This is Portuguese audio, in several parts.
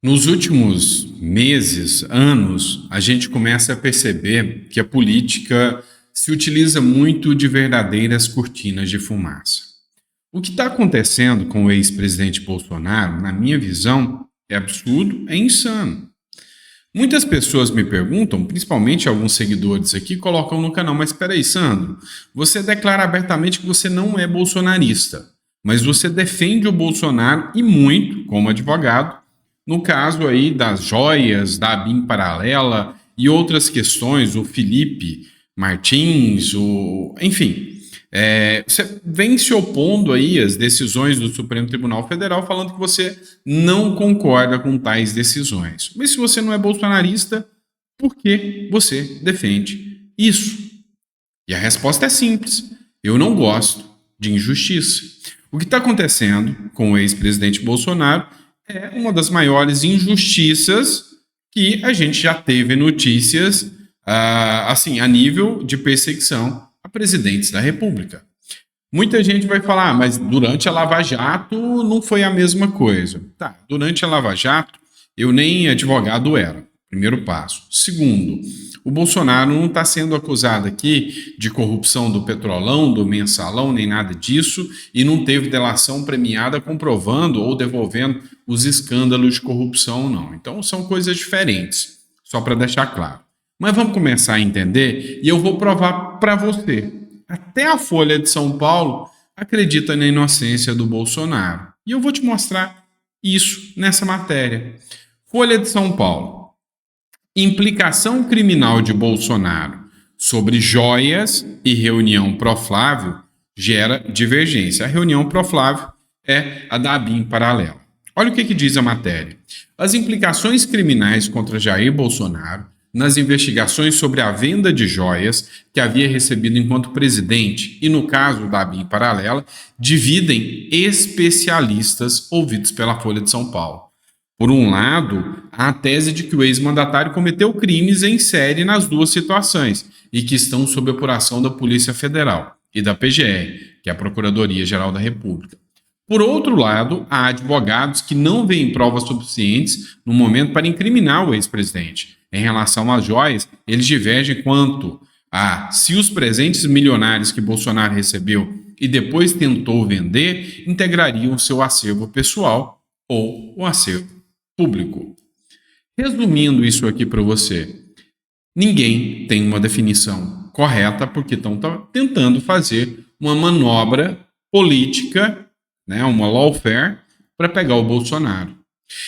Nos últimos meses, anos, a gente começa a perceber que a política se utiliza muito de verdadeiras cortinas de fumaça. O que está acontecendo com o ex-presidente Bolsonaro, na minha visão, é absurdo, é insano. Muitas pessoas me perguntam, principalmente alguns seguidores aqui, colocam no canal, mas espera aí, Sandro, você declara abertamente que você não é bolsonarista, mas você defende o Bolsonaro e muito, como advogado, no caso aí das joias, da ABIN paralela e outras questões, o Felipe Martins, enfim, você vem se opondo aí às decisões do Supremo Tribunal Federal, falando que você não concorda com tais decisões. Mas se você não é bolsonarista, por que você defende isso? E a resposta é simples: eu não gosto de injustiça. O que está acontecendo com o ex-presidente Bolsonaro é uma das maiores injustiças que a gente já teve notícias, assim, a nível de perseguição a presidentes da República. Muita gente vai falar, mas durante a Lava Jato não foi a mesma coisa. Tá, durante a Lava Jato eu nem advogado era, primeiro passo. Segundo, o Bolsonaro não está sendo acusado aqui de corrupção do Petrolão, do Mensalão, nem nada disso, e não teve delação premiada comprovando ou devolvendo os escândalos de corrupção, não. Então são coisas diferentes, só para deixar claro. Mas vamos começar a entender e eu vou provar para você. Até a Folha de São Paulo acredita na inocência do Bolsonaro. E eu vou te mostrar isso nessa matéria. Folha de São Paulo. Implicação criminal de Bolsonaro sobre joias e reunião pró-Flávio gera divergência. A reunião pró-Flávio é a da ABIN paralela. Olha o que diz a matéria. As implicações criminais contra Jair Bolsonaro nas investigações sobre a venda de joias que havia recebido enquanto presidente e, no caso da ABIN paralela, dividem especialistas ouvidos pela Folha de São Paulo. Por um lado, há a tese de que o ex-mandatário cometeu crimes em série nas duas situações e que estão sob apuração da Polícia Federal e da PGR, que é a Procuradoria-Geral da República. Por outro lado, há advogados que não veem provas suficientes no momento para incriminar o ex-presidente. Em relação às joias, eles divergem quanto a se os presentes milionários que Bolsonaro recebeu e depois tentou vender integrariam seu acervo pessoal ou o acervo público. Resumindo isso aqui para você, ninguém tem uma definição correta porque estão tentando fazer uma manobra política, né, uma lawfare, para pegar o Bolsonaro.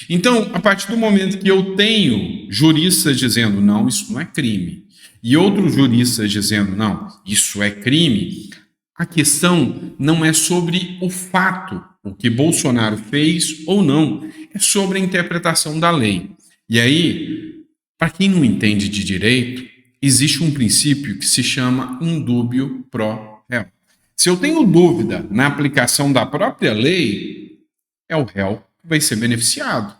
Então, a partir do momento que eu tenho juristas dizendo não, isso não é crime, e outros juristas dizendo não, isso é crime, a questão não é sobre o fato, o que Bolsonaro fez ou não, é sobre a interpretação da lei. E aí, para quem não entende de direito, existe um princípio que se chama indúbio pro réu. Se eu tenho dúvida na aplicação da própria lei, é o réu que vai ser beneficiado.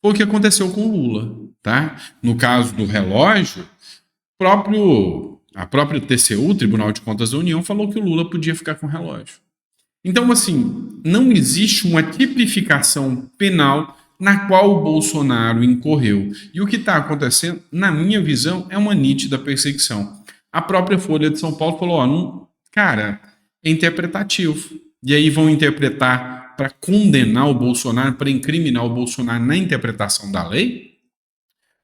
Foi o que aconteceu com Lula, tá? No caso do relógio, a própria TCU, Tribunal de Contas da União, falou que o Lula podia ficar com o relógio. Então, assim, não existe uma tipificação penal na qual o Bolsonaro incorreu. E o que está acontecendo, na minha visão, é uma nítida perseguição. A própria Folha de São Paulo falou, cara, é interpretativo. E aí vão interpretar para condenar o Bolsonaro, para incriminar o Bolsonaro na interpretação da lei?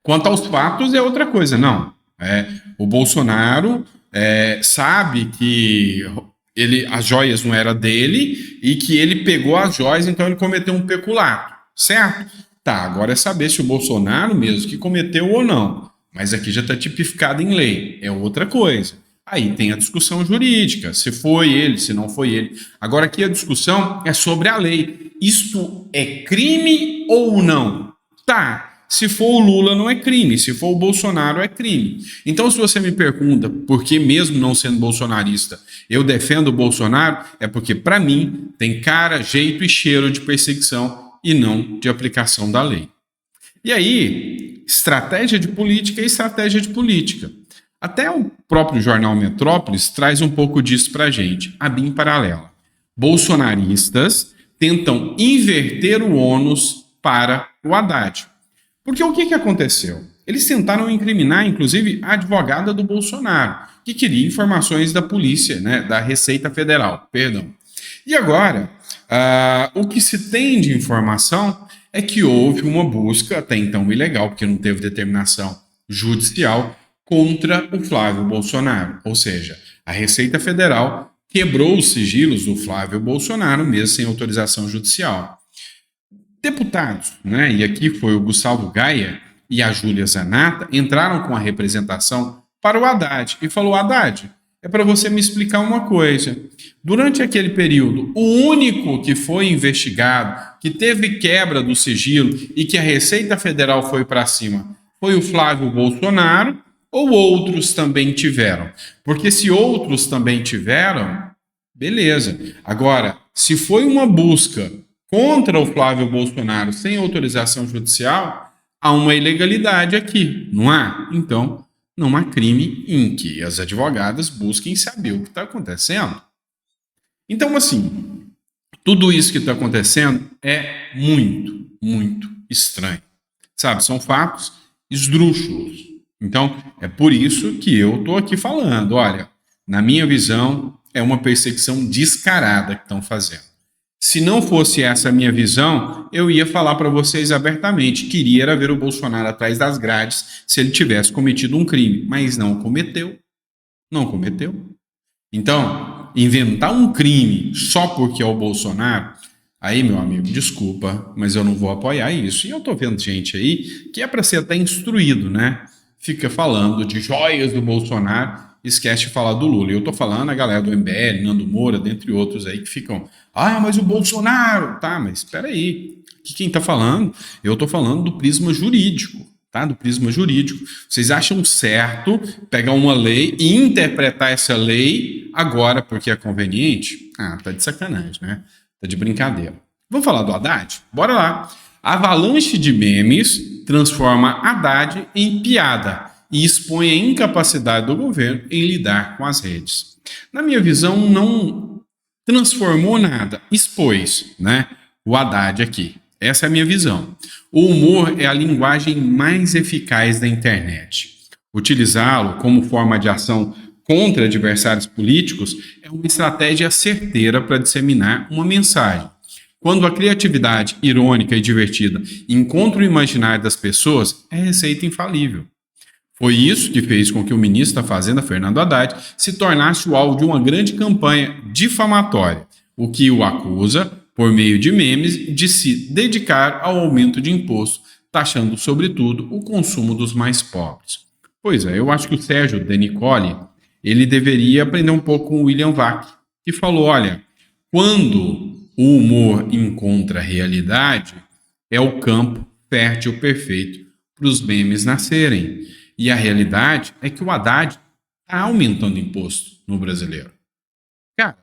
Quanto aos fatos, é outra coisa. Não, o Bolsonaro sabe que as joias não eram dele e que ele pegou as joias, então ele cometeu um peculato, certo? Tá, agora é saber se o Bolsonaro mesmo que cometeu ou não. Mas aqui já está tipificado em lei, é outra coisa. Aí tem a discussão jurídica, se foi ele, se não foi ele. Agora aqui a discussão é sobre a lei. Isto é crime ou não? Tá. Se for o Lula, não é crime. Se for o Bolsonaro, é crime. Então, se você me pergunta por que, mesmo não sendo bolsonarista, eu defendo o Bolsonaro, é porque, para mim, tem cara, jeito e cheiro de perseguição e não de aplicação da lei. E aí, estratégia de política é estratégia de política. Até o próprio jornal Metrópolis traz um pouco disso para a gente. ABIN paralela. Bolsonaristas tentam inverter o ônus para o Haddad. Porque o que aconteceu? Eles tentaram incriminar, inclusive, a advogada do Bolsonaro, que queria informações da polícia, né, da Receita Federal, perdão. E agora, o que se tem de informação é que houve uma busca, até então ilegal, porque não teve determinação judicial, contra o Flávio Bolsonaro. Ou seja, a Receita Federal quebrou os sigilos do Flávio Bolsonaro, mesmo sem autorização judicial. Deputados, né, e aqui foi o Gustavo Gaia e a Júlia Zanata, entraram com a representação para o Haddad e falou: Haddad, é para você me explicar uma coisa. Durante aquele período, o único que foi investigado, que teve quebra do sigilo e que a Receita Federal foi para cima, foi o Flávio Bolsonaro ou outros também tiveram? Porque se outros também tiveram, beleza. Agora, se foi uma busca contra o Flávio Bolsonaro sem autorização judicial, há uma ilegalidade aqui, não há? Então, não há crime em que as advogadas busquem saber o que está acontecendo. Então, assim, tudo isso que está acontecendo é muito, muito estranho. Sabe, são fatos esdrúxulos. Então, é por isso que eu estou aqui falando. Olha, na minha visão, é uma perseguição descarada que estão fazendo. Se não fosse essa a minha visão, eu ia falar para vocês abertamente. Queria era ver o Bolsonaro atrás das grades se ele tivesse cometido um crime, mas não cometeu. Não cometeu. Então, inventar um crime só porque é o Bolsonaro, aí, meu amigo, desculpa, mas eu não vou apoiar isso. E eu tô vendo gente aí que é para ser até instruído, né? Fica falando de joias do Bolsonaro, esquece de falar do Lula. E eu tô falando a galera do MBL, Nando Moura, dentre outros aí que ficam, mas o Bolsonaro, tá, mas espera aí. Quem tá falando? Eu tô falando do prisma jurídico, tá? Do prisma jurídico. Vocês acham certo pegar uma lei e interpretar essa lei agora porque é conveniente? Tá de sacanagem, né? Tá de brincadeira. Vamos falar do Haddad? Bora lá. A avalanche de memes transforma Haddad em piada e expõe a incapacidade do governo em lidar com as redes. Na minha visão, não transformou nada, expôs, né? O Haddad aqui. Essa é a minha visão. O humor é a linguagem mais eficaz da internet. Utilizá-lo como forma de ação contra adversários políticos é uma estratégia certeira para disseminar uma mensagem. Quando a criatividade irônica e divertida encontra o imaginário das pessoas, é receita infalível. Foi isso que fez com que o ministro da Fazenda, Fernando Haddad, se tornasse o alvo de uma grande campanha difamatória, o que o acusa, por meio de memes, de se dedicar ao aumento de imposto, taxando, sobretudo, o consumo dos mais pobres. Pois é, eu acho que o Sérgio De Nicoli, ele deveria aprender um pouco com o William Vac, que falou, olha, quando o humor encontra a realidade, é o campo fértil perfeito para os memes nascerem. E a realidade é que o Haddad está aumentando imposto no brasileiro. Cara,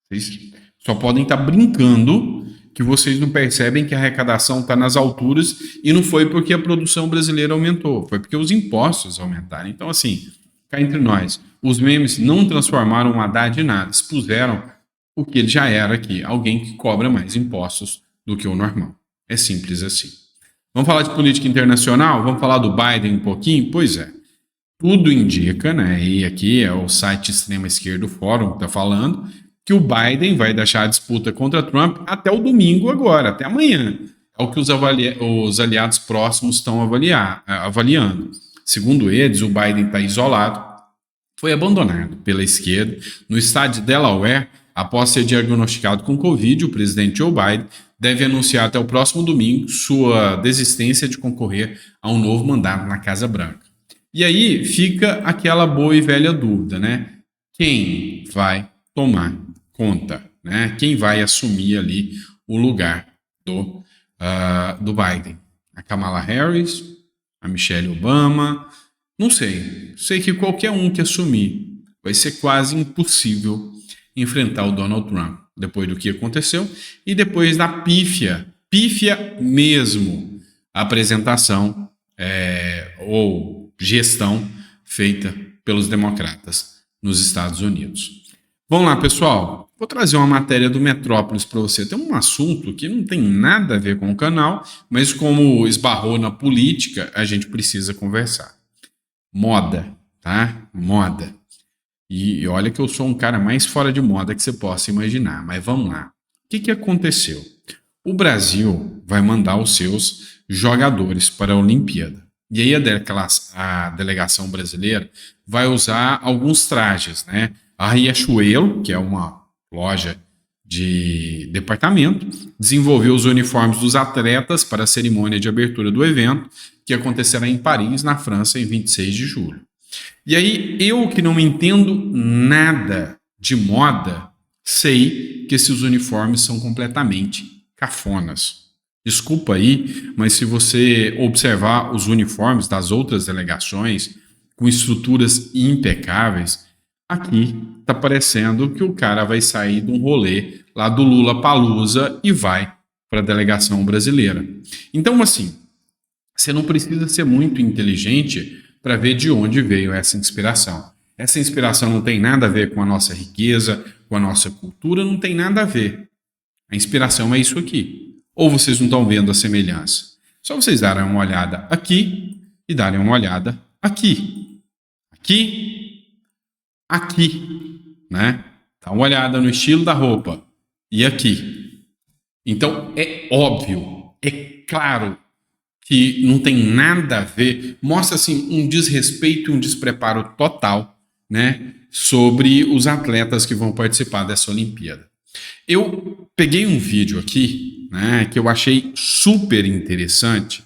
vocês só podem estar brincando que vocês não percebem que a arrecadação está nas alturas e não foi porque a produção brasileira aumentou, foi porque os impostos aumentaram. Então, assim, cá entre nós, os memes não transformaram o Haddad em nada, expuseram o que ele já era aqui, alguém que cobra mais impostos do que o normal. É simples assim. Vamos falar de política internacional? Vamos falar do Biden um pouquinho? Pois é. Tudo indica, né? E aqui é o site Extrema Esquerda Fórum que está falando, que o Biden vai deixar a disputa contra Trump até o domingo agora, até amanhã. É o que os aliados próximos estão avaliando. Segundo eles, o Biden está isolado, foi abandonado pela esquerda no estado de Delaware. Após ser diagnosticado com Covid, o presidente Joe Biden deve anunciar até o próximo domingo sua desistência de concorrer a um novo mandato na Casa Branca. E aí fica aquela boa e velha dúvida, né? Quem vai tomar conta, né? Quem vai assumir ali o lugar do Biden? A Kamala Harris? A Michelle Obama? Não sei. Sei que qualquer um que assumir vai ser quase impossível enfrentar o Donald Trump, depois do que aconteceu e depois da pífia mesmo, apresentação ou gestão feita pelos democratas nos Estados Unidos. Vamos lá, pessoal. Vou trazer uma matéria do Metrópolis para você. Tem um assunto que não tem nada a ver com o canal, mas como esbarrou na política, a gente precisa conversar. Moda, tá? Moda. E olha que eu sou um cara mais fora de moda que você possa imaginar, mas vamos lá. O que aconteceu? O Brasil vai mandar os seus jogadores para a Olimpíada. E aí a delegação brasileira vai usar alguns trajes, né? A Riachuelo, que é uma loja de departamento, desenvolveu os uniformes dos atletas para a cerimônia de abertura do evento, que acontecerá em Paris, na França, em 26 de julho. E aí, eu que não entendo nada de moda, sei que esses uniformes são completamente cafonas. Desculpa aí, mas se você observar os uniformes das outras delegações, com estruturas impecáveis, aqui tá parecendo que o cara vai sair de um rolê lá do Lula Palusa e vai para a delegação brasileira. Então, assim, você não precisa ser muito inteligente para ver de onde veio essa inspiração. Essa inspiração não tem nada a ver com a nossa riqueza, com a nossa cultura, não tem nada a ver. A inspiração é isso aqui. Ou vocês não estão vendo a semelhança? Só vocês darem uma olhada aqui e darem uma olhada aqui. Aqui, aqui, né? Dá uma olhada no estilo da roupa e aqui. Então é óbvio, é claro que não tem nada a ver, mostra assim um desrespeito e um despreparo total, né, sobre os atletas que vão participar dessa Olimpíada. Eu peguei um vídeo aqui, né, que eu achei super interessante,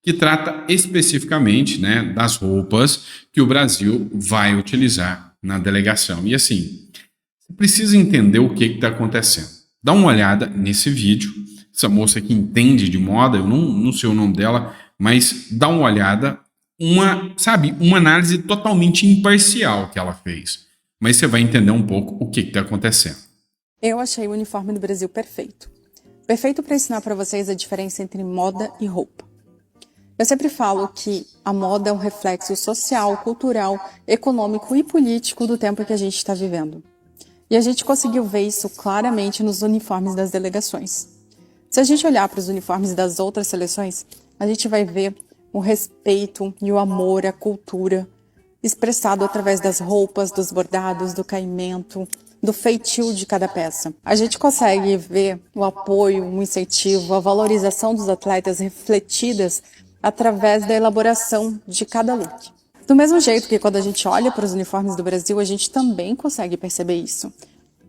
que trata especificamente, né, das roupas que o Brasil vai utilizar na delegação. E assim, você precisa entender o que está acontecendo. Dá uma olhada nesse vídeo. Essa moça que entende de moda, eu não sei o nome dela, mas dá uma olhada, uma análise totalmente imparcial que ela fez. Mas você vai entender um pouco o que está acontecendo. Eu achei o uniforme do Brasil perfeito. Perfeito para ensinar para vocês a diferença entre moda e roupa. Eu sempre falo que a moda é um reflexo social, cultural, econômico e político do tempo que a gente está vivendo. E a gente conseguiu ver isso claramente nos uniformes das delegações. Se a gente olhar para os uniformes das outras seleções, a gente vai ver o respeito e o amor à cultura expressado através das roupas, dos bordados, do caimento, do feitio de cada peça. A gente consegue ver o apoio, o incentivo, a valorização dos atletas refletidas através da elaboração de cada look. Do mesmo jeito que quando a gente olha para os uniformes do Brasil, a gente também consegue perceber isso.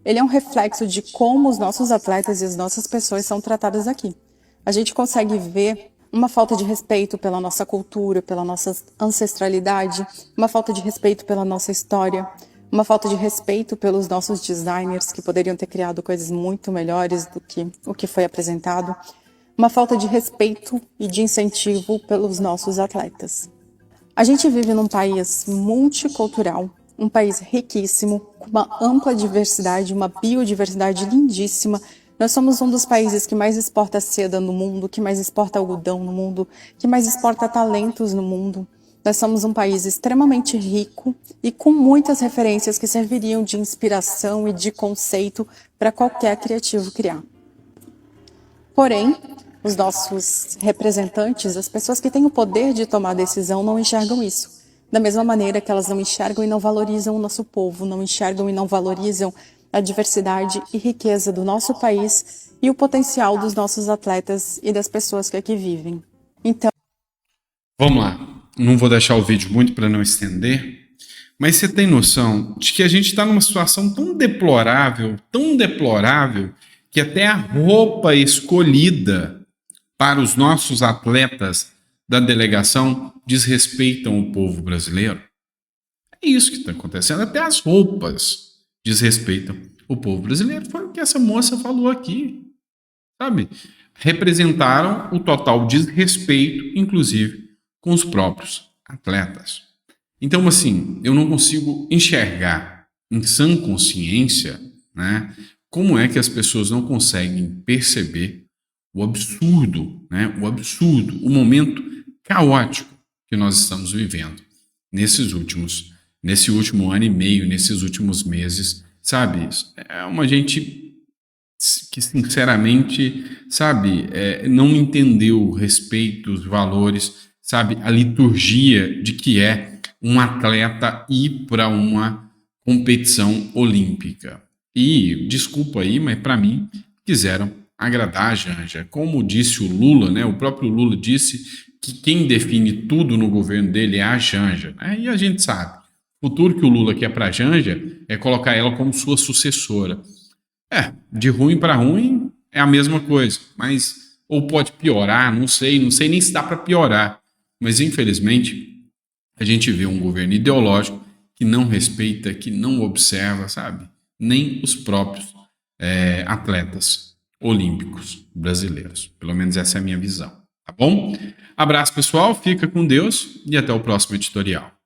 Ele é um reflexo de como os nossos atletas e as nossas pessoas são tratadas aqui. A gente consegue ver uma falta de respeito pela nossa cultura, pela nossa ancestralidade, uma falta de respeito pela nossa história, uma falta de respeito pelos nossos designers que poderiam ter criado coisas muito melhores do que o que foi apresentado, uma falta de respeito e de incentivo pelos nossos atletas. A gente vive num país multicultural, um país riquíssimo, com uma ampla diversidade, uma biodiversidade lindíssima. Nós somos um dos países que mais exporta seda no mundo, que mais exporta algodão no mundo, que mais exporta talentos no mundo. Nós somos um país extremamente rico e com muitas referências que serviriam de inspiração e de conceito para qualquer criativo criar. Porém, os nossos representantes, as pessoas que têm o poder de tomar decisão, não enxergam isso. Da mesma maneira que elas não enxergam e não valorizam o nosso povo, não enxergam e não valorizam a diversidade e riqueza do nosso país e o potencial dos nossos atletas e das pessoas que aqui vivem. Então, vamos lá. Não vou deixar o vídeo muito para não estender, mas você tem noção de que a gente está numa situação tão deplorável, que até a roupa escolhida para os nossos atletas da delegação desrespeitam o povo brasileiro? É isso que está acontecendo. Até as roupas desrespeitam o povo brasileiro. Foi o que essa moça falou aqui, sabe? Representaram o total desrespeito, inclusive, com os próprios atletas. Então, assim, eu não consigo enxergar em sã consciência, né, como é que as pessoas não conseguem perceber o absurdo, né, o momento caótico que nós estamos vivendo nesse último ano e meio, nesses últimos meses, sabe? É uma gente que, sinceramente, sabe, não entendeu o respeito, os valores, sabe, a liturgia de que é um atleta ir para uma competição olímpica. E, desculpa aí, mas para mim, quiseram agradar a Janja. Como disse o Lula, né, o próprio Lula disse que quem define tudo no governo dele é a Janja, né? E a gente sabe, o futuro que o Lula quer para a Janja é colocar ela como sua sucessora. De ruim para ruim é a mesma coisa, mas ou pode piorar, não sei nem se dá para piorar. Mas infelizmente a gente vê um governo ideológico que não respeita, que não observa, sabe? Nem os próprios atletas olímpicos brasileiros. Pelo menos essa é a minha visão, tá bom? Abraço pessoal, fica com Deus e até o próximo editorial.